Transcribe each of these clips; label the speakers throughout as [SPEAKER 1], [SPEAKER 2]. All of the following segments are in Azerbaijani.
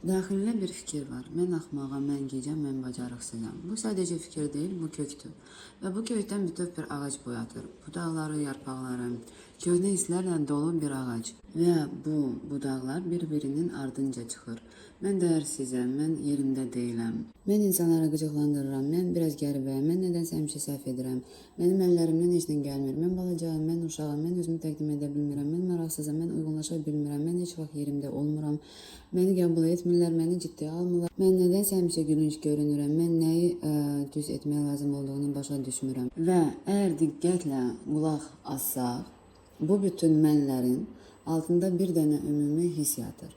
[SPEAKER 1] Daxilində bir fikir var. Mən axmağam, mən gecəm, mən bacarıqsızam. Bu sadəcə fikir deyil, bu kökdür. Və bu kökdən bütöv bir ağac boyatır. Budaqları, yarpaqları, köhnə hisslərlə dolu bir ağac. Və bu budaqlar bir-birinin ardınca çıxır. Mən dəyərsizəm, mən yerimdə deyiləm. Mən insanları qıcıqlandırıram, mən biraz qəribəyəm, mən nədənsə həmişə səhv edirəm. Mənim əllərimdən heç nə gəlmir. Mən balacayam, mən uşağam, mən özümü təqdim edə bilmirəm, mən maraqsızam, mən uyğunlaşa bilmirəm, mən heç vaxt yerimdə olmuram. Məni qəbul etmirlər, məni ciddiyə almırlar. Mən nədənsə həmişə gülünc görünürəm. Mən nəyi düz etmək lazım olduğunu başa düşmürəm. Və əgər diqqətlə qulaq assaq, bu bütün mənlərin altında bir dənə ümumi hiss yatır.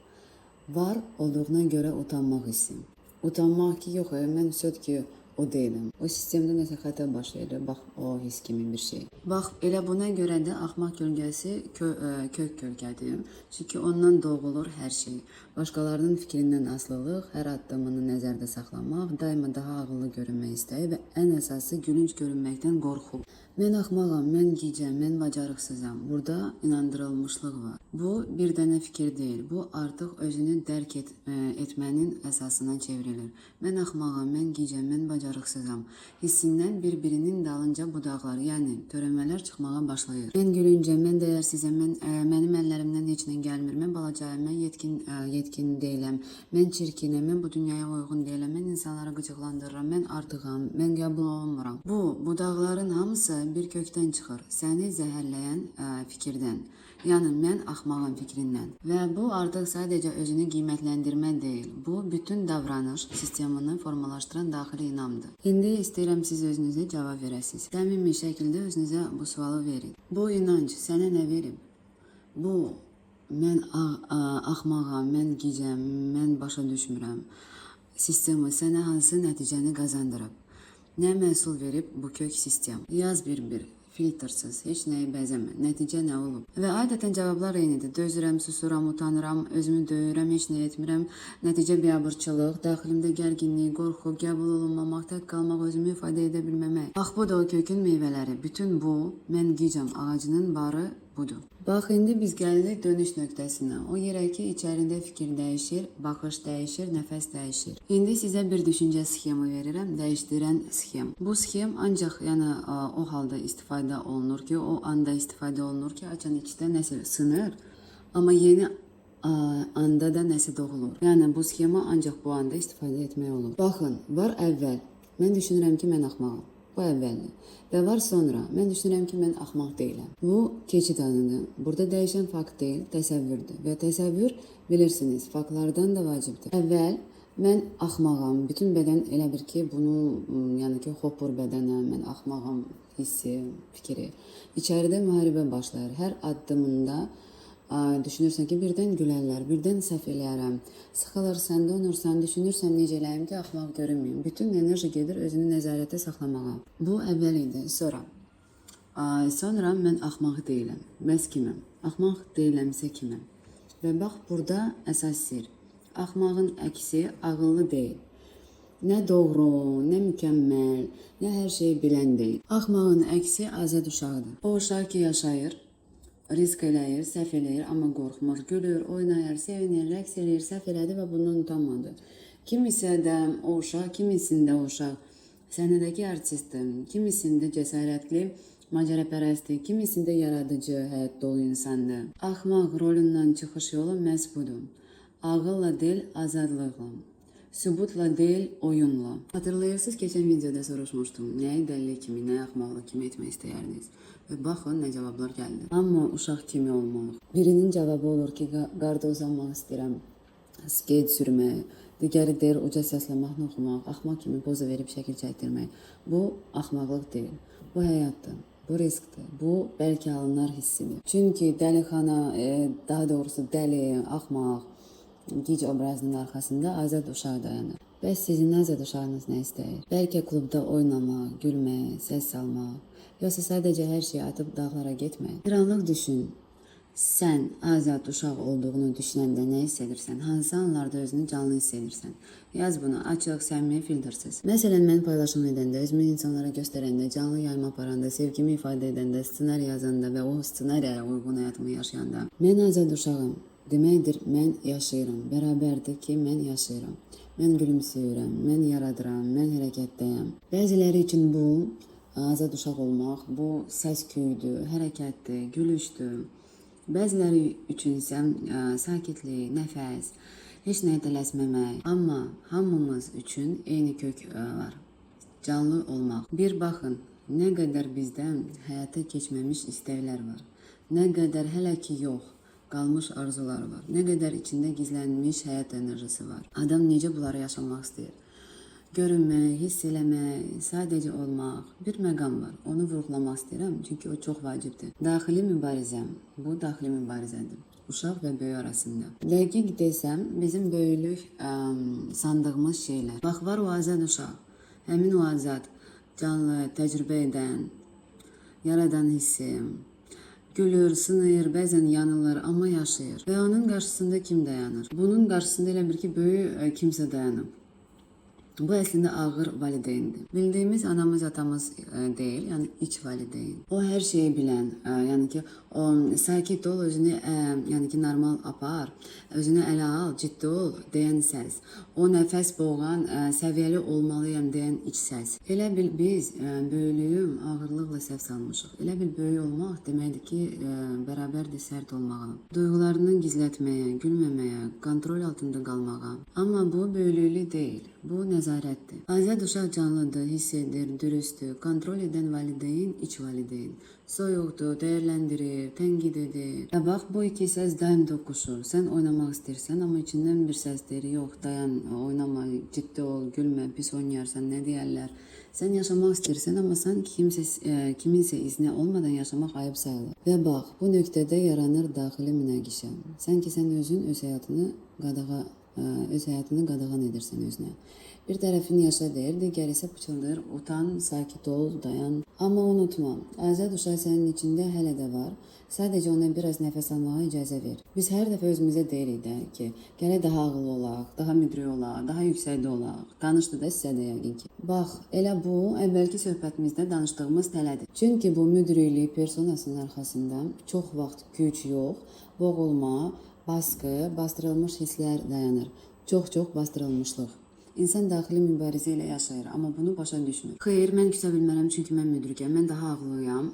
[SPEAKER 1] Var olduğuna görə utanmaq hissi. Utanmaq ki, yox, mən söz ki, o deyiləm. O sistemdə nəsə xəta baş verir. Bax, o his kimi bir şey. Bax, elə buna görə də axmaq kölgəsi kök kölgədir. Çünki ondan doğulur hər şey. Başqalarının fikrindən asılılıq, hər addımını nəzərdə saxlamaq, daima daha ağıllı görünmək istəyi və ən əsası gülünc görünməkdən qorxu. Mən axmağam, mən gicəm, mən bacarıqsızam. Burada inandırılmışlıq var. Bu bir dənə fikir deyil. Bu artıq özünü dərk etmənin əsasına çevrilir. Mən axmağam, mən gicəm, mən bacarıqsızam. Hissindən bir-birinin dalınca budaqlar, yəni törəmələr çıxmağa başlayır. Mən gülüncəm, mən dəyərsizəm, mənim əllərimdən heç nə gəlmir. Mən balacayam, mən yetkin deyiləm. Mən çirkinəm, mən bu dünyaya uyğun deyiləm. Mən insanları qıcıqlandırıram, mən artığam, mən qəbul olunmuram. Bu budaqların hamısı bir kökdən çıxır. Səni zəhərləyən fikirdən. Yəni mən axmağam fikrindən. Və bu artıq sadəcə özünü qiymətləndirmə deyil. Bu bütün davranış sistemini formalaşdıran daxili inamdır. İndi istəyirəm siz özünüzə cavab verəsiniz. Səmimi şəkildə özünüzə bu sualı verin. Bu inanc sənə nə verib? Bu mən axmağam, mən gicəm, mən başa düşmürəm. Sistemi sənə hansı nəticəni qazandırıb? Nə məhsul verib bu kök sistem? Yaz bir-bir. Filtrsız, heç nəyi bəzəmə. Nəticə nə olub? Və adətən cavablar eynidir. Dözürəm, susuram, utanıram, özümü döyürəm, heç nə etmirəm. Nəticə biabırçılıq, daxilimdə gərginlik, qorxu, qəbul olunmamaq, tək qalmaq, özümü ifadə edə bilməmək. Bax, bu da o kökün meyvələri. Bütün bu, mən gicəm ağacının barı budur. Bax, indi biz gəlirik dönüş nöqtəsinə. O yerə ki, içərində fikir dəyişir, baxış dəyişir, nəfəs dəyişir. İndi sizə bir düşüncə sxemi verirəm, dəyişdirən sxem. Bu sxem ancaq o halda istifadə olunur ki, o anda istifadə olunur ki, açan içdə nəsə sınır, amma yeni anda da nəsə doğulur. Yəni bu sxema ancaq bu anda istifadə etmək olur. Baxın, var əvvəl. Mən düşünürəm ki, mən axmağam. Bu əvvəldir. Və var sonra. Mən düşünürəm ki, mən axmaq deyiləm. Bu keçid anıdır. Burada dəyişən fakt deyil, təsəvvürdür. Və təsəvvür bilirsiniz, faktlardan da vacibdir. Əvvəl mən axmağam. Bütün bədən elə bir ki, bunu, yəni ki, hopur bədənə, mən axmağam hissi, fikri. İçəridə müharibə başlayır. Hər addımında düşünürsən ki, birdən gülərlər, birdən səhv eləyərəm, sıxılırsan, donursan, düşünürsən necə eləyim ki, axmaq görünməyim. Bütün enerji gedir özünü nəzarətə saxlamağa. Bu əvvəl idi, sonra mən axmaq deyiləm. Bəs kiməm? Axmaq deyiləmsə kiməm? Və bax, burada əsas sir. Axmağın əksi ağıllı deyil. Nə doğru, nə mükəmməl, nə hər şeyi bilən deyil. Axmağın əksi azad uşaqdır. O uşaq ki, yaşayır, risk eləyir, səhv eləyir, amma qorxmur, gülür, oynayır, sevinir, rəqs eləyir, səhv elədi və bundan utanmadı. Kimisə də o uşaq, kimisində o uşaq səhnədəki artistdir, kimisində cəsarətli, macərapərəstdir, kimisində yaradıcı, həyat dolu insandır. Axmaq rolundan çıxış yolu məhz budur. Ağılla deyil, azadlıqla. Sübutla deyil, oyunla. Hatırlayırsınız, keçən videoda soruşmuşdum. Nəyi dəlli kimi, nə axmaqlı kimi etmək istəyərdiniz? Və baxın, nə cavablar gəldi. Amma uşaq kimi olmaq. Birinin cavabı olur ki, qarda uzanmaq istəyirəm, skate sürmək. Digəri deyir, uca səslə mahnı oxumaq, axmaq kimi poza verib şəkil çəkdirmək. Bu, axmaqlıq deyil. Bu həyatdır. Bu riskdir. Bu, bəlkə alınlar hissidir. Çünki dəlixana, daha doğrusu dəli, axmaq, gic obrazının arxasında azad uşaq dayanır. Bəs sizin azad uşağınız nə istəyir? Bəlkə klubda oynamaq, gülmək, səs salmaq, yoxsa sadəcə hər şeyi atıb dağlara getmək? Bir anlıq düşün. Sən azad uşaq olduğunu düşünəndə nə hiss edirsən? Hansı anlarda özünü canlı hiss edirsən? Yaz bunu açıq, səmimi, filtrsiz. Məsələn, mən paylaşım edəndə, özümü insanlara göstərəndə, canlı yayma aparanda, sevgimi ifadə edəndə, ssenari yazanda və o ssenariyə uyğun həyatımı yaşayanda. Mən azad uşağım. deməkdir mən yaşayıram. Bərabərdir ki, mən yaşayıram. Mən gülümsəyirəm, mən yaradıram, mən hərəkətdəyəm. Bəziləri üçün bu azad uşaq olmaq, bu səs-küydür, hərəkətdir, gülüşdür. Bəziləri üçün isə sakitlik, nəfəs, heç nəyə tələsməmək. Amma hamımız üçün eyni kök var. Canlı olmaq. Bir baxın, nə qədər bizdə həyata keçməmiş istəklər var. Nə qədər hələ ki yox qalmış arzular var. Nə qədər içində gizlənmiş həyat enerjisi var. Adam necə bunları yaşamaq istəyir? Görünmək, hiss eləmək, sadəcə olmaq bir məqam var. Onu vurğulamaq istəyirəm, çünki o çox vacibdir. Daxili mübarizəm, bu daxili mübarizədir. Uşaq və böyük arasında. Dəqiq desəm, bizim böyüklük sandığımız şeylər. Bax, var o azad uşaq. Həmin o azad, canlı, təcrübə edən, yaradan hissi, gülür, sınır, bəzən yanılır, amma yaşayır. Və onun qarşısında kim dayanır? Bunun qarşısında elə bir ki, böyük kimsə dayanıb. Bu əslində ağır valideyndir. Bildiyimiz anamız, atamız deyil, yəni iç valideyn. O hər şeyi bilən, yəni ki, o sakit ol, özünü yəni ki, normal apar, özünü ələ al, ciddi ol deyən səs. O nəfəs boğan, səviyyəli olmalıyam deyən iç səs. Elə bil biz böyüklüyü ağırlıqla səhv salmışıq. Elə bil böyük olmaq deməkdir ki, bərabərdir sərt olmağa. Duyğularını gizlətməyə, gülməməyə, kontrol altında qalmağa. Amma bu böyüklük deyil. Bu nəzarətdir. Azad uşaq canlıdır, hiss edir, dürüsttür. Kontrol edən valideyn, iç valideyn. Soyuqdur, dəyərləndirir, tənqid edir. Ya bax, bu iki səs daim toqquşur. Sən oynamaq istəyirsən, amma içindən bir səs deyir, yox, dayan, oynama, ciddi ol, gülmə, pis oynayarsan, nə deyərlər. Sən yaşamaq istəyirsən, amma sən kiminsə izni olmadan yaşamaq ayıb sayılır. Və bax, bu nöqtədə yaranır daxili münaqişə. Sanki sən özün öz həyatını qadağan edirsən özünə. Bir tərəfin yaşa deyir, digər isə pıçıldır, utan, sakit ol, dayan. Amma unutma, azad uşaq sənin içində hələ də var. Sadəcə ona biraz nəfəs almağa icazə ver. Biz hər dəfə özümüzə deyirik də ki, gələk daha ağıllı olaq, daha müdrik olaq, daha yüksəkdə olaq. Danışdı da sizə də yəqin ki. Bax, elə bu əvvəlki söhbətimizdə danışdığımız tələdir. Çünki bu müdriklik personasının arxasında çox vaxt güc yox, boğulma, baskı, bastırılmış hisslər dayanır. Çox bastırılmışlıq. İnsan daxili mübarizə ilə yaşayır, amma bunu başa düşmür. Xeyr, mən küsə bilmərəm, çünki mən müdrikəm, mən daha ağıllıyam.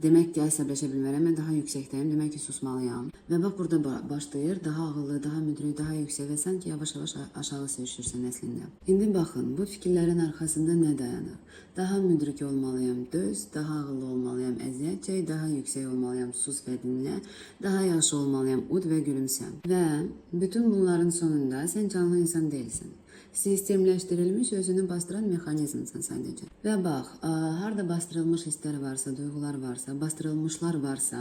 [SPEAKER 1] Demək ki, əsəbləşə bilmərəm, mən daha yüksəkdəyim, demək ki, susmalıyam. Və bax, burada başlayır, daha ağıllı, daha müdrik, daha yüksək və sanki yavaş-yavaş aşağı sürüşürsən əslində. İndi baxın, bu fikirlərin arxasında nə dayanır? Daha müdrik olmalıyam, döz, daha ağıllı olmalıyam, əziyyət çək, daha yüksək olmalıyam, sus və dinlə, daha yaxşı olmalıyam, ud və gülümsə. Və bütün bunların sonunda sən canlı insan deyilsən. Sistemləşdirilmiş, özünü bastıran mexanizmsən sadəcə. Və bax, harada bastırılmış hisslər varsa, duyğular varsa, bastırılmışlar varsa,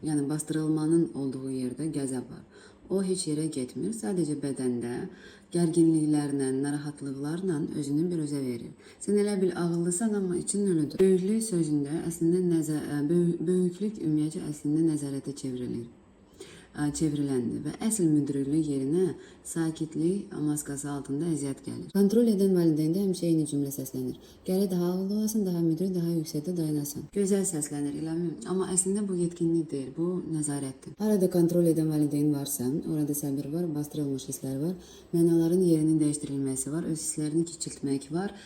[SPEAKER 1] yəni bastırılmanın olduğu yerdə qəzəb var. O heç yerə getmir, sadəcə bədəndə gərginliklərlə, narahatlıqlarla özünü bir özə verir. Sən elə bil ağıllısan, amma için ölüdür. Böyüklük sözündə əslində böyüklük ümumiyyətcə əslində nəzarətə çevriləndir və əsl müdürlük yerinə sakitlik maskası altında əziyyət gəlir. Kontrol edən valideyndə həmişə eyni cümlə səslənir. Gələ daha ağıllı olasan, daha müdrik, daha yüksəkdə dayanasan. Gözəl səslənir, eləmi? Amma əslində bu yetkinlik deyil, bu nəzarətdir. Arada kontrol edən valideyn varsa, orada səbir var, bastırılmış hisslər var, mənaların yerinin dəyişdirilməsi var, öz hisslərini kiçiltmək var,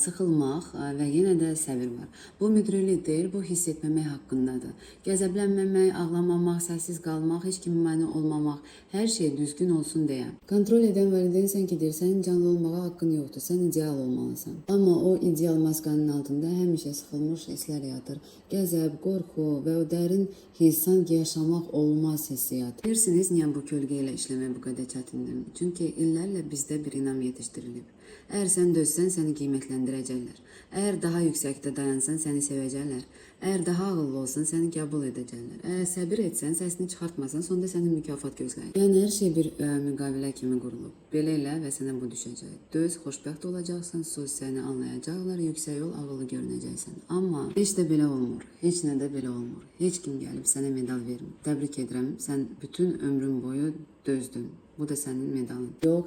[SPEAKER 1] sıxılmaq və yenə də səbir var. Bu müdürlük deyil, bu hiss etməmək haqqındadır. Qəzəblənməmək, ağlamamaq, səssiz qalmaq, heç kimi mane olmamaq, hər şey düzgün olsun deyə. Kontrol edən valideyn sən ki deyir, sənin canlı olmağa haqqın yoxdur, sən ideal olmalısan. Amma o ideal maskanın altında həmişə sıxılmış hisslər yatır. Qəzəb, qorxu və o dərin hiss, sanki yaşamaq olmaz hissiyat. Bilirsiniz, niyə bu kölgə ilə işləmək bu qədər çətindir? Çünki illərlə bizdə bir inam yetişdirilib. Əgər sən dözsən, səni qiymətləndirəcəklər. Əgər daha yüksəkdə dayansan, səni sevəcəklər. Əgər daha ağıllı olsan, səni qəbul edəcəklər. Əgər səbir etsən, səsini çıxartmasan, sonda səni mükafat gözləyir. Yəni, hər şey bir müqavilə kimi qurulub. Belə elə və sənə bu düşəcək. Döz, xoşbəxt olacaqsan, söz səni anlayacaqlar, yüksək yol, ağıllı görünəcəksən. Amma heç də belə olmur. Heç nə də belə olmur. Heç kim gəlib sənə medal vermir. Təbrik edirəm, sən bütün ömrün boyu dözdün. Bu da sənin medalın. Yox.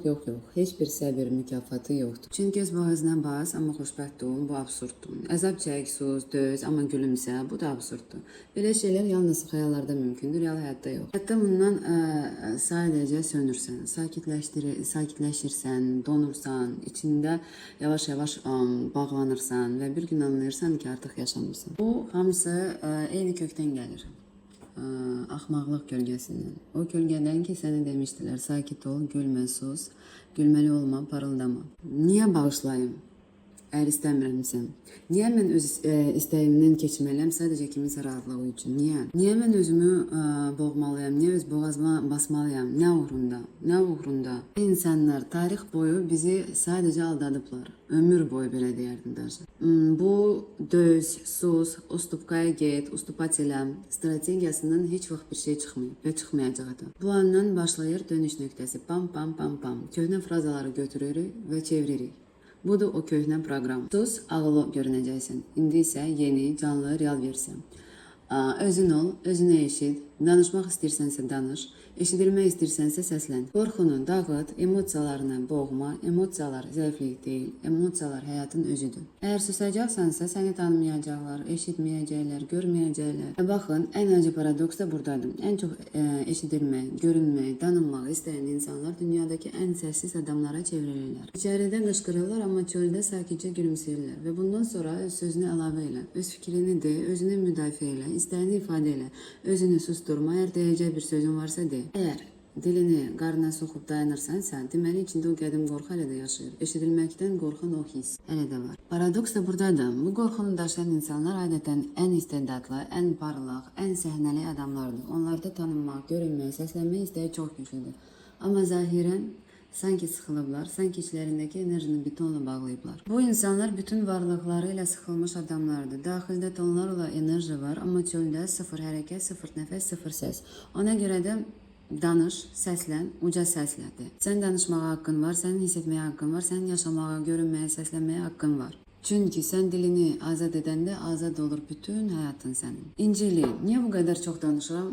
[SPEAKER 1] Heç bir səbir mükafatı yoxdur. Çünki öz boğazına bas, amma xoşbəxt ol, bu absurddur. Əzab çək, sus, döz, amma gülümsə, bu da absurddur. Belə şeylər yalnız xəyallarda mümkündür, real həyatda yox. Hətta bundan sadəcə sönürsən, sakitləşirsən, donursan, içində yavaş-yavaş bağlanırsan və bir gün anlayırsan ki, artıq yaşamırsan. Bu hamısı eyni kökdən gəlir. Axmaqlıq kölgəsindən. O kölgədən ki, sənə demişdilər, sakit ol, gülmə, sus, gülməli olma, parıldama. Niyə bağışlayım? Əgər istəmirəmsən. Niyə mən öz istəyimdən keçməliyəm sadəcə kiminsə rahatlığı üçün? Niyə? Niyə mən özümü boğmalıyam? Niyə öz boğazıma basmalıyam? Nə uğrunda? Nə uğrunda? İnsanlar tarix boyu bizi sadəcə aldadıblar. Ömür boyu belə deyərdim даже. Bu döz, sus, ustupkaya get, ustupat elə strategiyasından heç vaxt bir şey çıxmayıb və çıxmayacaq da. Bu andan başlayır dönüş nöqtəsi. Pam pam pam pam. Köhnə frazaları götürürük və çeviririk. Budur o köhnə proqram. Sus, ağıllı görünəcəksən. İndi isə yeni, canlı, real versiya. Özün ol, özünü eşit, danışmaq istəyirsənsə danış, eşidilmək istəyirsənsə səslən. Qorxunu dağıt, emosiyalarını boğma, emosiyalar zəiflik deyil, emosiyalar həyatın özüdür. Əgər susacaqsansa səni tanımayacaqlar, eşitməyəcəklər, görməyəcəklər. Baxın, ən acı paradoks da buradadır. Ən çox eşidilmək, görünmək, tanınmaq istəyən insanlar dünyadakı ən səssiz adamlara çevrilirlər. İçəridə qışqırırlar, amma çöldə sakitcə gülümsəyirlər və bundan sonra öz sözünü əlavə elə, öz fikrini de, özünü müdafiə elə, istəyini ifadə elə, özünü susturma, əgər deyəcək bir sözün varsa de. Əgər dilini qarnına soxub dayanırsansa, deməli içində o qədim qorxu hələ də yaşayır. Eşidilməkdən qorxan o his hələ də var. Paradoks da buradadır. Bu qorxunu daşıyan insanlar adətən ən istedadlı, ən parlaq, ən səhnəli adamlardır. Onlarda tanınmaq, görünmək, səslənmək istəyi çox güclüdür. Amma zahirən sanki sıxılıblar, sanki içlərindəki enerjini betonla bağlayıblar. Bu insanlar bütün varlıqları ilə sıxılmış adamlardır. Daxildə tonlarla enerji var, amma çöldə sıfır hərəkət, sıfır nəfəs, sıfır səs. Ona görə də danış, səslən, uca səslədir. Sən danışmağa haqqın var, sənin hiss etməyə haqqın var, sənin yaşamağa, görünməyə, səslənməyə haqqın var. Çünki sən dilini azad edəndə azad olur bütün həyatın sənin. İncili. Niyə bu qədər çox danışıram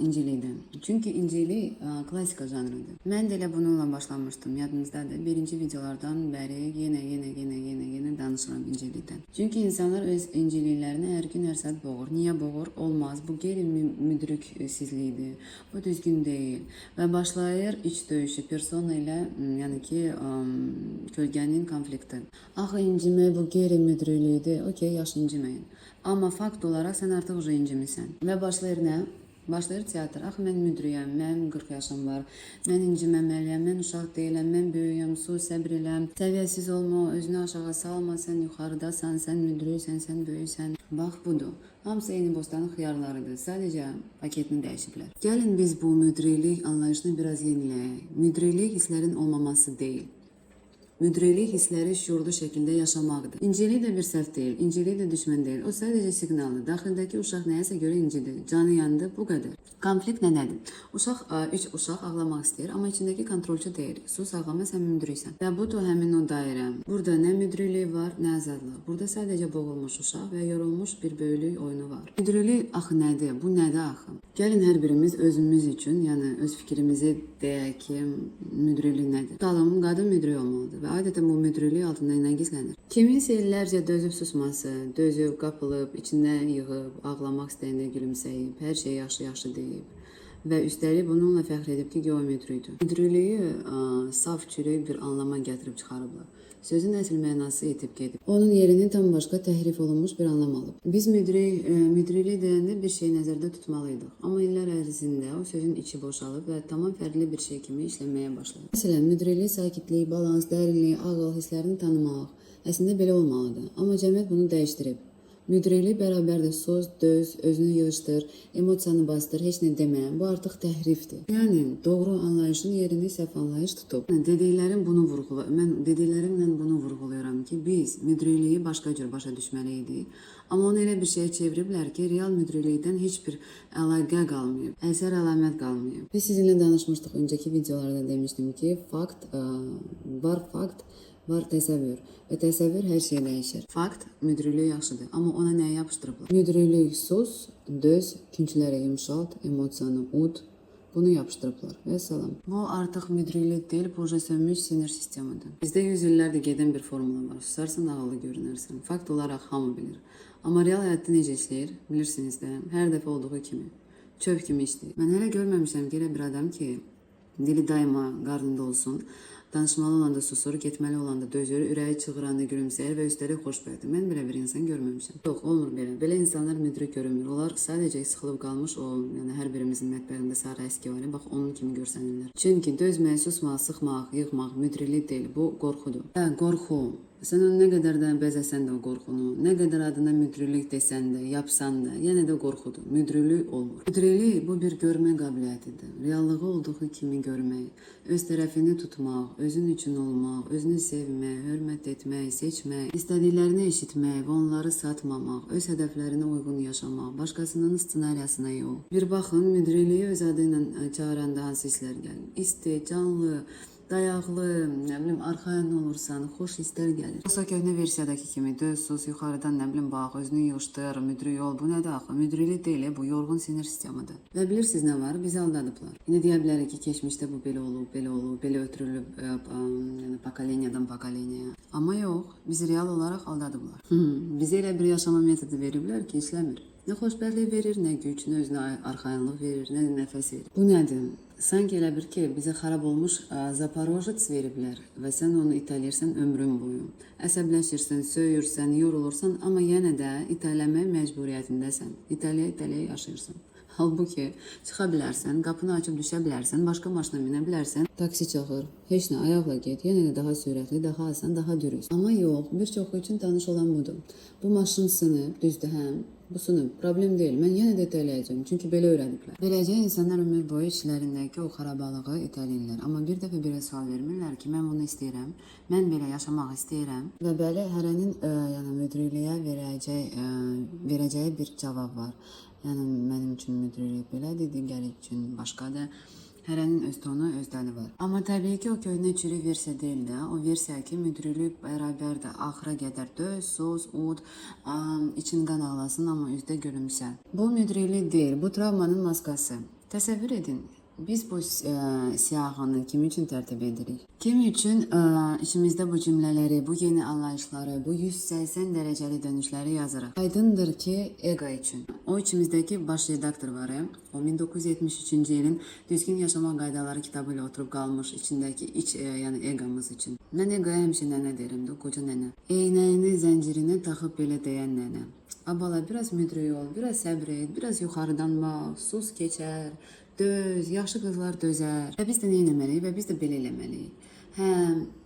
[SPEAKER 1] İncilidən? Çünki İncili klassika janrıdır. Mən də elə bununla başlamışdım, yadınızdadır. Birinci videolardan bəri yenə danışıram İncilidən. Çünki insanlar öz İncililərini hər gün hər saat boğur. Niyə boğur? Olmaz. Bu qeyri-müdriksizlikdir. Bu düzgün deyil. Və başlayır iç döyüşü persona ilə, yəni ki, kölgənin konflikti. Axı incimək bu qeyri-müdriklikdir. Okey, yaxşı inciməyin. Amma fakt olaraq sən artıq уже incimisən. Və başlayır nə? Başlayır teatr. Axı mən müdriyəm, mən 40 yaşım var, mən inciməməliyəm, mən uşaq deyiləm, mən böyüyəm, sus, səbr eləm, səviyyəsiz olma, özünü aşağı salma, sən yuxarıdasan, sən müdriksən, sən böyüsən. Bax budur. Hamısı eyni bostanın xiyarlarıdır. Sadəcə paketini dəyişiblər. Gəlin biz bu müdriklik anlayışını biraz yeniləyək. Müdriklik hisslərin olmaması deyil. Müdriklik hissləri şuurlu şəkildə yaşamaqdır. İncilik də bir səhv deyil, incilik də düşmən deyil. O sadəcə siqnaldır. Daxildəki uşaq nəyəsə görə incidir. Canı yandı, bu qədər. Konflikt nədir? Üç uşaq ağlamaq istəyir, amma içindəki kontrolçu deyir. Sus, ağlama, sən müdriksən. Və budur həmin o dairə. Burada nə müdriklik var, nə azadlıq. Burada sadəcə boğulmuş uşaq və yorulmuş bir böyülük oyunu var. Müdriklik axı nədir? Bu nədir axı? Gəlin hər birimiz özümüz üçün, yəni öz fikrimizi deyək ki, müdriklik nədir? Qadın müdrik olmalıdır. Və adətən bu müdriklik altında nə gizlənir? Kiminsə illərcə dözüb susması, dözüb, qapılıb, içində yığıb, ağlamaq istəyəndə gülümsəyib, hər şey yaxşı deyib və üstəlik bununla fəxr edib ki, geometriydir. Müdrikliyi saf çürük bir anlama gətirib çıxarıblar. Sözün əsl mənası itib gedib. Onun yerini tam başqa təhrif olunmuş bir anlam alıb. Biz müdriklik deyəndə bir şey nəzərdə tutmalıydıq. Amma illər ərzində o sözün içi boşalıb və tamam fərqli bir şey kimi işləməyə başladı. Məsələn, müdriklik, sakitlik, balans, dərinlik, ağıl hisslərini tanımaq əslində belə olmalıdır. Amma cəmiyyət bunu dəyişdirib. Müdriklik bərabərdir sus, döz, özünü yığışdır, emosiyanı bastır, heç nə demə. Bu artıq təhrifdir. Yəni doğru anlayışın yerini səhv anlayış tutub. Mən dediklərimlə bunu vurğuluyorum ki, biz müdrikliyi başqa cür başa düşməliydik. Amma onu elə bir şeyə çeviriblər ki, real müdriklikdən heç bir əlaqə qalmayıb, əsər əlamət qalmayıb. Biz sizinlə danışmışdıq öncəki videolarda demişdim ki, fakt var təsəvvür və təsəvvür hər şey dəyişir. Fakt, müdriklik yaxşıdır, amma ona nəyə yapışdırıblar? Müdriklik sus, döz, küncləri yumşalt, emosiyanı ud, Bunu yapışdırıblar. Və salam. Bu artıq müdürlük deyil, bu sönmüş sinir sistemidir. Bizdə 100 illərdir gedən bir formula var. Susarsan ağıllı görünərsən. Fakt olaraq hamı bilir. Amma real həyatda necə işləyir? Bilirsiniz də, hər dəfə olduğu kimi. Çöp kimi işləyir. Mən hələ görməmişəm ki, elə bir adam ki, dili daima qarnında olsun. Danışmalı olanda susur, getməli olanda dözür, ürəyi çığıranda gülümsəyir və üstəlik xoşbəxtdir. Mən belə bir insan görməmişəm. Yox, olmur belə. Belə insanlar müdrik görünmür. Onlar sadəcə sıxılıb qalmış o, yəni hər birimizin mətbəxində sarı əski var. Bax, onun kimi görsənirlər. Çünki dözmək, susmaq, sıxmaq, yıxmaq müdrilik deyil. Bu qorxudur. Qorxu. Sən onu nə qədər də bəzəsən də o qorxunu, nə qədər adına müdrilik desən də, yapsan da, yenə də qorxudur. Müdrilik olmur. Müdrilik bu bir görmə qabiliyyətidir. Reallığı olduğu kimi görmək, öz tərəfini tutmaq, özün üçün olmaq, özünü sevmək, hörmət etmək, seçmək, istədiklərini eşitmək və onları satmamaq, öz hədəflərinə uyğun yaşamaq, başqasının ssenariyasına yox. Bir baxın, müdriliyi öz adı ilə çağıranda hansı hisslər gəlir? İsti, canlı, dayaqlı, nə bilim, arxayan olursan, xoş hisslər gəlir. Yoxsa köhnə versiyadakı kimi döz, sus, yuxarıdan nə bilim, bax, özünü yığışdır, müdrik ol. Bu nədir axı? Müdrilik deyil, bu yorğun sinir sistemidir. Və bilirsiniz nə var? Bizi aldadıblar. İndi deyə bilərik ki, keçmişdə bu belə olub, belə ötürülüb, yəni pokolenyadan pokolenyaya. Amma yox, bizi real olaraq aldadıblar. Bizə elə bir yaşama metodu veriblər ki, işləmir. Nə xoşbəxtlik verir, nə güc, nə özünə arxayanlıq verir, nə nəfəs verir. Bu nədir? Sanki elə bir ki, bizə xarab olmuş Zaporojets veriblər və sən onu itələyirsən ömrün boyu. Əsəbləşirsən, söyürsən, yorulursan, amma yenə də itələmək məcburiyyətindəsən. İtələyə yaşayırsan. Halbuki çıxa bilərsən, qapını açıb düşə bilərsən, başqa maşına minə bilərsən, taksi çağır, heç nə, ayaqla get, yenə də daha sürətli, daha asan, daha dürüst. Amma yox, bir çoxu üçün tanış olan budur. Bu maşın sınıb, düzdür, həm, bu sınıb, problem deyil, mən yenə də itələyəcəm, çünki belə öyrədiblər. Beləcə insanlar ömür boyu içlərindəki o xarabalığı itələyirlər. Amma bir dəfə belə sual vermirlər ki, mən bunu istəyirəm, mən belə yaşamaq istəyirəm. Və belə hərənin yəni müdürlüyə verəcəyi bir cavab var. Yəni mənim üçün müdürlük belədir, digəri üçün başqadır. Hərənin öz tonu, öz dalı var. Amma təbii ki, o köhnə çürük versiya deyil də. O versiya ki, müdürlük bərabərdir. Axıra qədər döz, sos, ud, için qan ağlasın, amma üzdə gülümsə. Bu müdürlük deyil, bu travmanın maskası. Təsəvvür edin. Biz bu siyahını kim üçün tərtib edirik? Kim üçün içimizdə bu cümlələri, bu yeni anlayışları, bu 180 dərəcəli dönüşləri yazırıq? Aydındır ki, ego üçün. O içimizdəki baş redaktor var. O 1973-cü ilin Düzgün Yaşama Qaydaları kitabı ilə oturub qalmış içindəki yəni egomuz üçün. Mən egoya həmişə nənə deyirəm də, qoca nənə. Eynəyini zəncirinə taxıb belə deyən nənə. Abala, biraz müdrik ol, biraz səbr et, biraz yuxarıdan bax, sus keçər. Döz, yaxşı qızlar dözər. Və biz də nə etməliyik və biz də belə eləməliyik. Hə,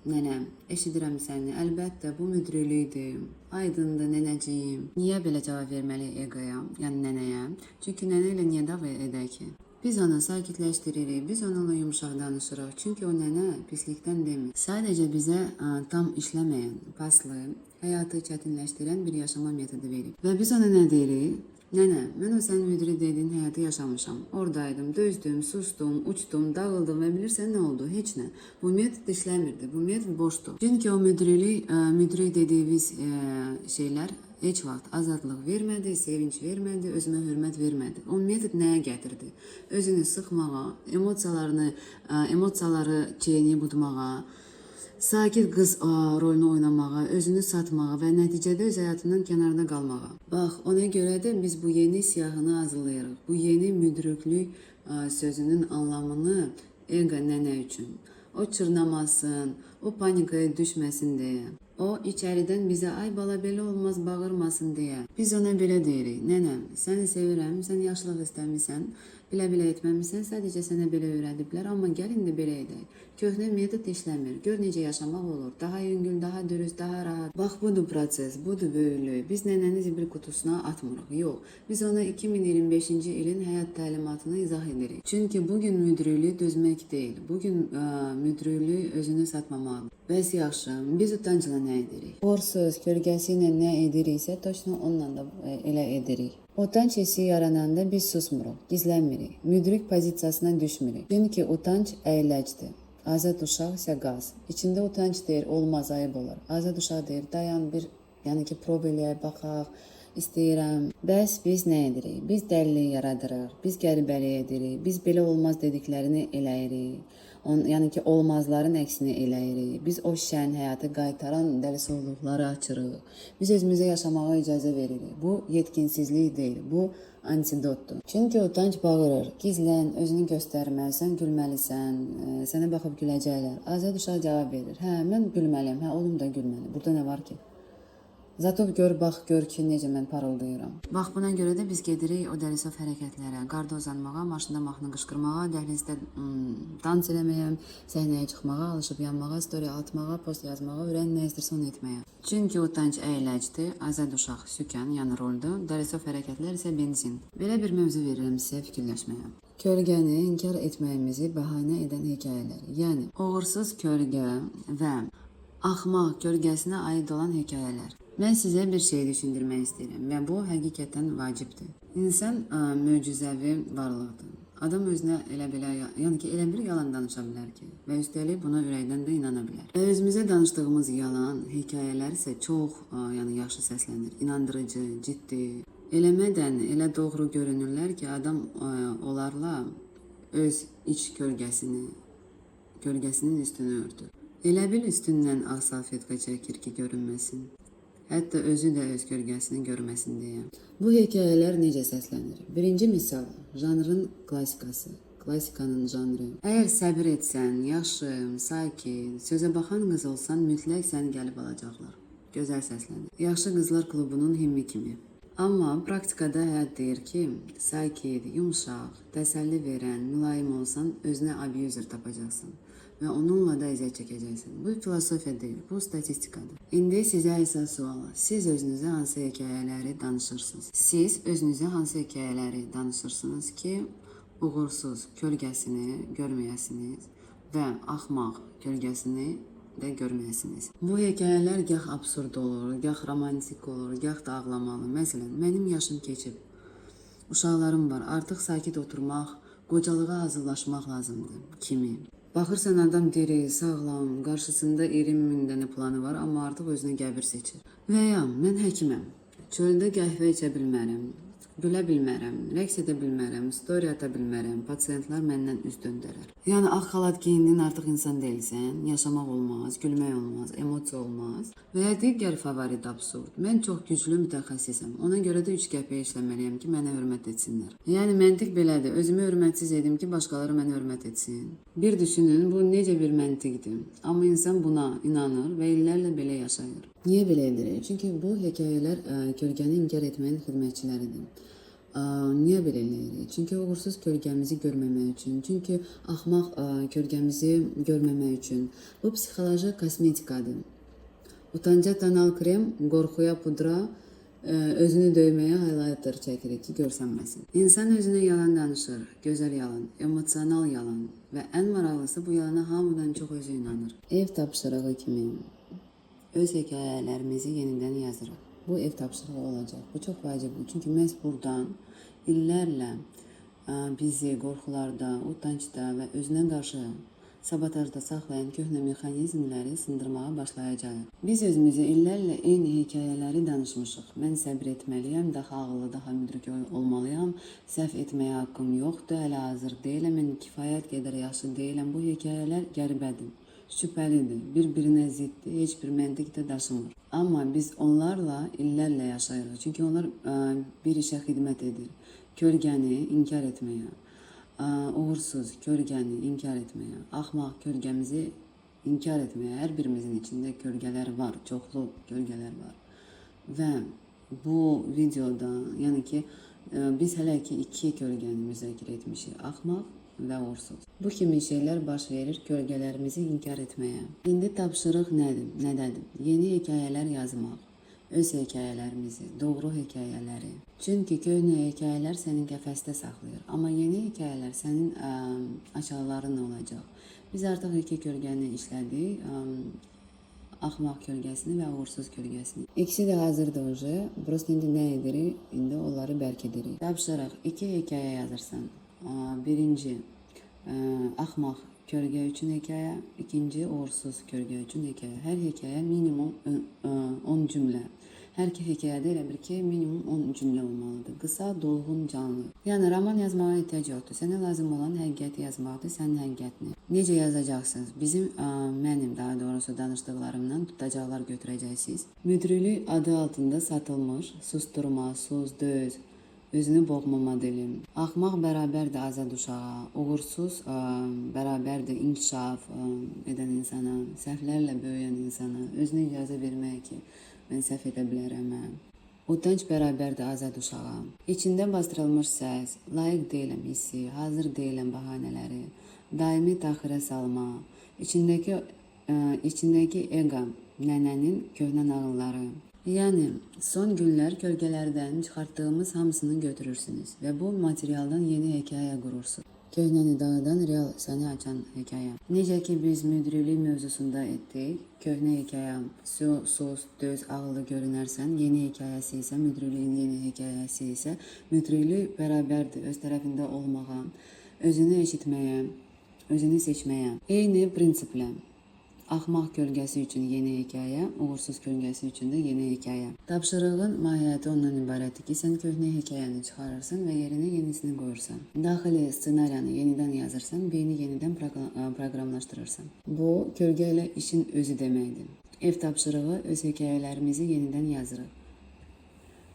[SPEAKER 1] nənəm, eşidirəm səni. Əlbəttə, bu müdürlükdür. Aydındır, nənəciyim. Niyə belə cavab verməliyik egoya, yəni nənəyə? Çünki nənə ilə niyə dava edək ki? Biz onu sakitləşdiririk, biz onunla yumuşaq danışırıq. Çünki o nənə pislikdən demir. Sadəcə bizə tam işləməyən, paslı, həyatı çətinləşdirən bir yaşama metodu verib. Və biz ona nə deyirik? Nənə, mən o sənin müdiri dediyin həyatı yaşamışam. Oradaydım, dözdüm, sustum, uçdum, dağıldım və bilirsən nə oldu? Heç nə. Bu metod işləmirdi, bu metod boşdur. Çünki o müdiri dediyimiz şeylər heç vaxt azadlıq vermədi, sevinç vermədi, özümə hörmət vermədi. O metod nəyə gətirdi? Özünü sıxmağa, emosiyaları çeynəyib udmağa, sakit qız rolunu oynamağa, özünü satmağa və nəticədə öz həyatından kənarda qalmağa. Bax, ona görə də biz bu yeni siyahını hazırlayırıq. Bu yeni müdriklük sözünün anlamını ego nənə üçün. O çırnamasın, o panikaya düşməsin deyə. O içəridən bizə ay bala belə olmaz, bağırmasın deyə. Biz ona belə deyirik. Nənəm, səni sevirəm, sən yaşlıq istəmirsən, bilə-bilə etməmisən, sadəcə sənə belə öyrədiblər, amma gəl indi belə edək. Köhnə metod işləmir. Gör necə yaşamaq olur. Daha yüngül, daha dürüst, daha rahat. Bax, budur proses, budur böyüklük. Biz nənəni zibil qutusuna atmırıq. Yox. Biz ona 2025-ci ilin həyat təlimatını izah edirik. Çünki bugün müdürlük dözmək deyil. Bugün müdürlük özünü satmamalıdır. Bəs yaxşı, biz utancla nə edirik? Qorsuz, kölgəsi ilə nə ediriksə, точно onunla da elə edirik. Utanç hissi yarananda biz susmuruq, gizlənmirik, müdrik pozisiyasına düşmürük. Çünki utanç əyləcdir. Azad uşaq isə qaz. İçində utanç deyir, olmaz, ayıb olar. Azad uşaq deyir, dayan bir, yəni ki, prob eləyək, baxaq, istəyirəm. Bəs biz nə edirik? Biz dəliliyi yaradırıq, biz qəribəlik edirik, biz belə olmaz dediklərini eləyirik. Yəni ki, olmazların əksini eləyirik. Biz o şən həyatı qaytaran dəlisovluqları açırıq. Biz özümüzə yaşamağa icazə veririk. Bu yetkinsizlik deyil, bu antidotdur. Çünki utanç bağırır. Gizlən, özünü göstərmə, sən gülməlisən, sənə baxıb güləcəklər. Azad uşaq cavab verir. Hə, mən gülməliyəm, hə, oğlum da gülməli. Burada nə var ki? Zato gör, bax, gör ki, necə mən parıldayıram. Bax, buna görə də biz gedirik o dəlisov hərəkətlərə, qarda uzanmağa, maşında mahnı qışqırmağa, dəhlizdə dans eləməyə, səhnəyə çıxmağa, alışıb yanmağa, story atmağa, post yazmağa, ürəyin nə istərsə onu etməyə. Çünki utanç əyləcdir, azad uşaq sükan, yəni roldur, dəlisov hərəkətlər isə benzin. Belə bir mövzu verirəm sizə fikirləşməyə. Kölgəni inkar etməyimizi bəhanə edən hekayələr, yəni uğursuz kölgə və axmaq kölgəsinə aid olan hekayələr. Mən sizə bir şey düşündürmək istəyirəm və bu həqiqətən vacibdir. İnsan möcüzəvi varlıqdır. Adam özünə elə belə, yəni ki, elə bir yalan danışa bilər ki, və üstəlik buna ürəkdən də inana bilər. Özümüzə danışdığımız yalan, hekayələr isə çox, yəni yaxşı səslənir, inandırıcı, ciddi. Eləmədən elə doğru görünürlər ki, adam onlarla öz iç kölgəsinin üstünü örtür. Elə bil üstündən ağ salfetka çəkir ki, görünməsin. Hətta özü də öz kölgəsini görməsin deyə. Bu hekayələr necə səslənir? Birinci misal, janrın klassikası, klassikanın janrı. Əgər səbir etsən, yaxşı, sakit, sözə baxan qız olsan, mütləq səni gəlib alacaqlar. Gözəl səslənir. Yaxşı qızlar klubunun himni kimi. Amma praktikada həyat deyir ki, sakit, yumşaq, təsəlli verən, mülayim olsan, özünə abuser tapacaqsın. Və onunla da əziyyət çəkəcəksən. Bu filosofiya deyil, bu statistikadır. İndi sizə əsas sualı. Siz özünüzə hansı hekayələri danışırsınız? Siz özünüzə hansı hekayələri danışırsınız ki, uğursuz kölgəsini görməyəsiniz və axmaq kölgəsini də görməyəsiniz. Bu hekayələr gah absurd olur, gah romantik olur, gah da ağlamalı. Məsələn, mənim yaşım keçib. Uşaqlarım var, artıq sakit oturmaq, qocalığa hazırlaşmaq lazımdır kimi. Baxırsan adam diri, sağlam, qarşısında 20 min dənə planı var, amma artıq özünə qəbir seçir. Və ya mən həkiməm, çöldə qəhvə içə bilmərəm, gülə bilmərəm, rəqs edə bilmərəm, story ata bilmərəm, pasiyentlər məndən üz döndərər. Yəni, ağ xalat geyindin artıq insan deyilsən, yaşamaq olmaz, gülmək olmaz, emosiya olmaz. Və ya digər favorit absurd. Mən çox güclü mütəxəssisəm, ona görə də 3 qəpiyə işləməliyəm ki, mənə hörmət etsinlər. Yəni, məntiq belədir, özümü hörmətsiz edim ki, başqaları mənə hörmət etsin. Bir düşünün, bu necə bir məntiqdir. Amma insan buna inanır və illərlə belə yaşayır. Niyə belə edirik? Çünki bu hekayələr kölgəni inkar etməyin xidmətçiləridir. Niyə belə eləyirik? Çünki uğursuz kölgəmizi görməmək üçün, çünki axmaq kölgəmizi görməmək üçün. Bu psixoloji kosmetikadır. Utanca tonal krem, qorxuya pudra, özünü döyməyə highlighter çəkirik ki, görsənməsin. İnsan özünə yalan danışır, gözəl yalan, emosional yalan və ən maraqlısı bu yalana hamıdan çox özü inanır. Ev tapşırığı kimi öz hekayələrimizi yenidən yazırıq. Bu ev tapşırığı olacaq. Bu çox vacibdir. Çünki məhz buradan illərlə bizi qorxularda, utancda və özünə qarşı sabotajda saxlayan köhnə mexanizmləri sındırmağa başlayacaq. Biz özümüzə illərlə eyni hekayələri danışmışıq. Mən səbir etməliyəm, daha ağıllı, daha müdrik olmalıyam, səhv etməyə haqqım yoxdur, hələ hazır deyiləm, mən kifayət qədər yaxşı deyiləm. Bu hekayələr qəribədir, şübhəlidir, bir-birinə ziddir, heç bir məntiq də daşımır. Amma biz onlarla illərlə yaşayırıq. Çünki onlar bir işə xidmət edir. Kölgəni inkar etməyə, uğursuz kölgəni inkar etməyə, axmaq kölgəmizi inkar etməyə. Hər birimizin içində kölgələr var, çoxlu kölgələr var. Və bu videoda, yəni ki, biz hələ ki 2 kölgəni müzakirə etmişik, axmaq və uğursuz. Bu kimi şeylər baş verir kölgələrimizi inkar etməyə. İndi tapşırıq nədədir? Yeni hekayələr yazmaq, öz hekayələrimizi, doğru hekayələri. Çünki köhnə hekayələr səni qəfəsdə saxlayır, amma yeni hekayələr sənin açarların olacaq. Biz artıq 2 kölgəni işlədik, axmaq kölgəsini və uğursuz kölgəsini. İkisi də hazırdır уже, просто indi nə edirik? İndi onları bərk edirik. Tapşırıq, 2 hekayə yazırsan. Birinci, axmaq kölgə üçün hekayə, ikinci, uğursuz kölgə üçün hekayə. Hər hekayə minimum 10 cümlə. Hər iki hekayədə elə bil ki, minimum 10 cümlə olmalıdır. Qısa, dolğun, canlı. Yəni roman yazmağa ehtiyac yoxdur. Sənə lazım olan həqiqəti yazmaqdır, sənin həqiqətini. Necə yazacaqsınız? Mənim daha doğrusu danışdıqlarımdan tutacaqlar götürəcəksiniz. Müdürlük adı altında satılmış, susturma, söz, döz, özünü boğmama dilim. Axmaq bərabərdir azad uşağa, uğursuz bərabərdir inkişaf edən insana, səhvlərlə böyüyən insana, özünə icazə vermək ki, mən səhv edə bilərəm. Utanç bərabərdir azad uşağa. İçində bastırılmış səs, layiq deyiləm hissi, hazır deyiləm bəhanələri, daimi təxirə salma, içindəki ego, nənənin köhnə nağılları. Yəni, son günlər kölgələrdən çıxartdığımız hamısını götürürsünüz və bu materialdan yeni hekayə qurursunuz. Köhnəni dağıdan real səni açan hekayə. Necə ki biz müdürlük mövzusunda etdik, köhnə hekayə, sos, döz, ağıllı görünərsən, yeni hekayəsi isə, müdürlüyün yeni hekayəsi isə, müdürlük bərabərdir öz tərəfində olmağa, özünü eşitməyə, özünü seçməyə. Eyni prinsiplə. Axmaq kölgəsi üçün yeni hekayə, uğursuz kölgəsi üçün də yeni hekayə. Tapşırığın mahiyyəti ondan ibarətdir ki, sən köhnə hekayəni çıxarırsan və yerinə yenisini qoyursan. Daxili ssenariyanı yenidən yazırsan, beyni yenidən proqramlaşdırırsan. Bu, kölgə ilə işin özü deməkdir. Ev tapşırığı öz hekayələrimizi yenidən yazırıq.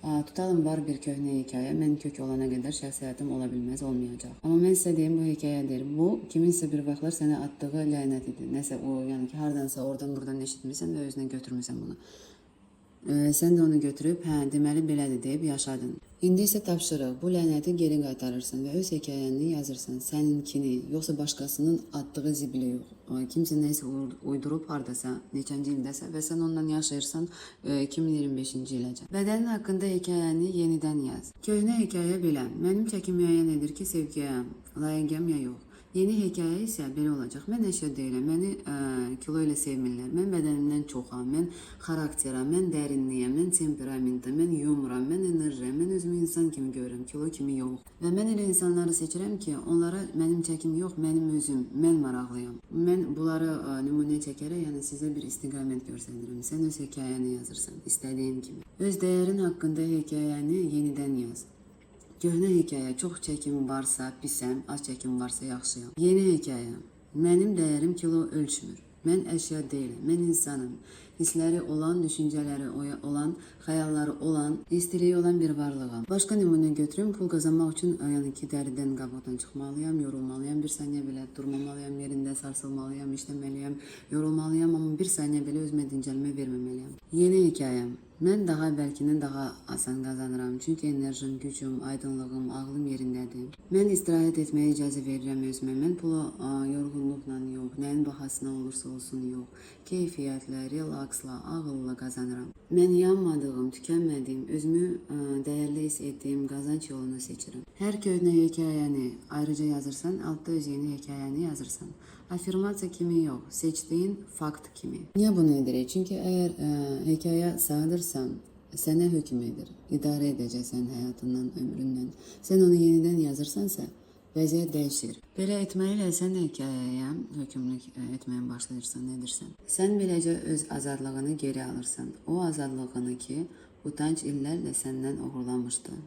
[SPEAKER 1] Tutalım var bir köhnə hekayə, mən kök olana qədər şəxsi həyatım ola bilməz, olmayacaq. Amma mən sizə deyim, bu hekayədir. Bu, kiminsə bir vaxtlar sənə atdığı lənət idi. Nəsə o, yəni ki, hardansa oradan-buradan eşitmirsən və özünə götürmürsən bunu. Sən də onu götürüb, deməli belədir deyib yaşadın. İndi isə tapşırıq, bu lənəti geri qaytarırsan və öz hekayəni yazırsan, səninkini, yoxsa başqasının atdığı zibili yox. Kimsə nəyisə uydurub hardasa, neçənci ildəsə və sən ondan yaşayırsan 2025-ci iləcən. Bədənin haqqında hekayəni yenidən yaz. Köhnə hekayə belə, mənim çəkim müəyyən edir ki, sevgiyə layiqəm ya yox. Yeni hekayə isə belə olacaq. Mən əşya deyiləm, məni kilo ilə sevmirlər. Mən bədənimdən çoxam, mən xarakteram, mən dərinliyəm, mən temperamentəm, mən yumuram, mən enerjiyəm, mən özümü insan kimi görürəm, kilo kimi yox. Və mən elə insanları seçirəm ki, onlara mənim çəkim yox, mənim özüm, mən maraqlıyam. Mən bunları nümunə çəkərək, yəni sizə bir istiqamət göstərirəm. Sən öz hekayəni yazırsan, istədiyin kimi. Öz dəyərin haqqında hekayəni yenidən yaz. Köhnə hekayə, çox çəkim varsa pisəm, az çəkim varsa yaxşıyam. Yeni hekayə, mənim dəyərim kilo ölçmür. Mən əşya deyiləm, mən insanım. Hissləri olan, düşüncələri olan, xəyalları olan, istiliyi olan bir varlığam. Başqa nümunə götürüm, pul qazanmaq üçün yəni ki, dəridən qabaqdan çıxmalıyam, yorulmalıyam, bir saniyə belə durmamalıyam, yerində sarsılmalıyam, işləməliyəm, yorulmalıyam, amma bir saniyə belə özümə dincəlmə verməməliyəm. Yeni hekayəm. Mən daha əvvəlkindən daha asan qazanıram, çünki enerjim, gücüm, aydınlığım, ağlım yerindədir. Mən istirahət etməyə icazə verirəm özümə. Mən pulu yorğunluqla yox, nəyin bahasına olursa olsun yox, keyfiyyətlə, relaksla, ağılla qazanıram. Mən yanmadığım, tükənmədiyim, özümü dəyərli hiss etdiyim qazanc yolunu seçirəm. Hər köhnə hekayəni ayrıca yazırsan, altda öz yeni hekayəni yazırsan. Afirmasiya kimi yox, seçdiyin fakt kimi. Niyə bunu edirik? Çünki əgər hekayə sağdırsan, sənə hökm edir, idarə edəcəksən həyatından, ömründən. Sən onu yenidən yazırsansa, vəziyyət dəyişir. Belə etməlilə sən də hekayəyə hökmlük etməyə başlayırsan, edirsən. Sən beləcə öz azadlığını geri alırsan. O azadlığını ki, utanç illərlə səndən oğurlamışdı.